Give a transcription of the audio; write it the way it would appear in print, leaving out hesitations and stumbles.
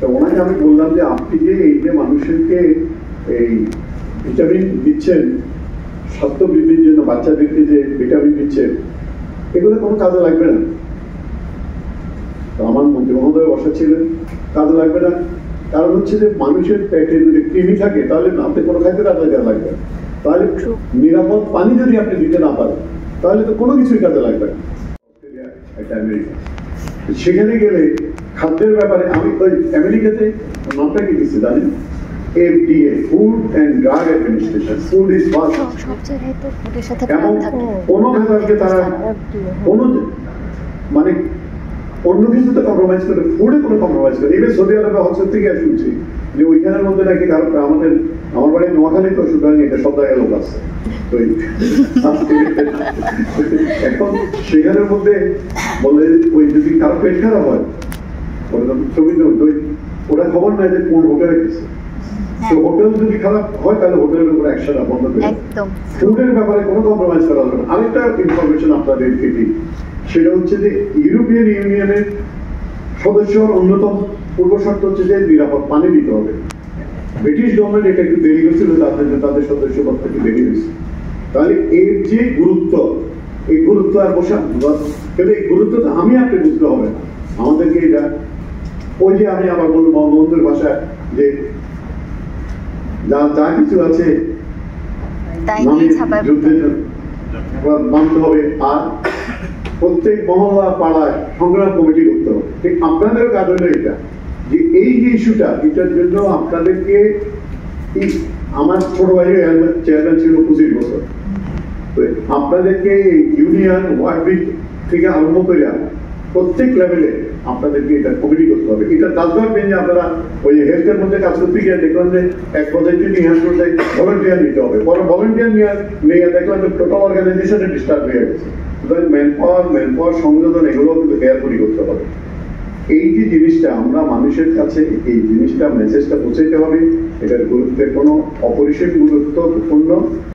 তো ওনাকে আমি বললাম যে আপনি যে এই যে মানুষকে এই ভিটামিন দিচ্ছেন, স্বাস্থ্য বৃদ্ধির জন্য বাচ্চাদেরকে যে ভিটামিন দিচ্ছেন, এগুলো কোনো কাজে লাগবে না। তো আমার মন্ত্রী মহোদয় বসা ছিলেন, কাজে লাগবে না। কারণ হচ্ছে যে মানুষের পেটে যদি কৃমি থাকে তাহলে আপনি কোনো খাইতে কাজে লাগবে, তাহলে নিরাপদ পানি যদি আপনি দিতে না পারেন তাহলে তো কোনো কিছুই কাজে লাগবে না। সেখানে গেলে খাদ্যের ব্যাপারে আমি ওই আমেরিকাতে নামটা কি দিচ্ছি জানেন, FDA, food and drug administration, food is first. এবং কোনো ভেজালকে তারা কোনো মানে অন্য কিছুতে কম্প্রোমাইজ করে, ফুডে কোনো কম্প্রোমাইজ করে। এবার সৌদি আরবে হচ্ছে থেকে শুনছি যে ওইখানের মধ্যে নাকি কারণ আমার বাড়ি নোয়াখালী, তো সুতরাং এটা সব জায়গায় লোক আছে। তো এখন সেখানের মধ্যে বলে ওই যদি কারো পেট খারাপ হয় ছবি ওরা খবর নেয় যে কোন হোটেলে গেছে। তো হোটেল যদি খারাপ হয় তাহলে হোটেলের উপর একসাথে বন্ধ করে, ফুডের ব্যাপারে কোনো কম্প্রোমাইজ করা যাবে না। আরেকটা ইনফরমেশন আপনাদের দিই, সেটা হচ্ছে যে ইউরোপিয়ান ইউনিয়নের সদস্য অন্যতম পূর্ব শর্ত হচ্ছে যে নিরাপদ পানি দিতে হবে। ব্রিটিশ গভর্নমেন্ট এটা একটু দেরি হয়েছিল, তাদের সদস্যপদ থেকে দেরি হয়েছে। তাহলে এর যে গুরুত্ব, এই গুরুত্ব আর বসা, কিন্তু এই গুরুত্বটা আমি আপনি বুঝতে হবে না, আমাদেরকে এটা ওই যে আমি আমার বলবো বঙ্গবন্ধুর ভাষায় যে যা কিছু আছে মানতে হবে, আর প্রত্যেক মহল্লা পাড়ায় সংগ্রাম কমিটি করতে হবে। ঠিক আপনাদের কাজ হলো এটা, যে এই যে ইস্যুটা, এটার জন্য আপনাদেরকে, আমার ছোট ভাই চেয়ারম্যান ছিল 25 বছর, তো আপনাদেরকে ইউনিয়ন ওয়ার্ড থেকে আরম্ভ করে প্রত্যেক লেভেলে আপনাদেরকে এটা কমিটি করতে হবে। এটা কাজ করবেন যে আপনারা ওই হেলথের মধ্যে কাজ করতে গিয়ে দেখলাম যে এক পদ্ধতি নিয়ে আসলে ভলেন্টিয়ার নিতে হবে, পরে ভলেন্টিয়ার নিয়ে দেখলাম যে টোটাল অর্গানাইজেশনে ডিস্টার্ব হয়ে গেছে। সুতরাং ম্যানপাওয়ার সংযোজন এগুলো কিন্তু কেয়ারফুলি করতে হবে। এই যে জিনিসটা আমরা মানুষের কাছে এই জিনিসটা মেসেজটা পৌঁছাইতে হবে, এটার গুরুত্বের কোনো অপরিসীম গুরুত্বপূর্ণ।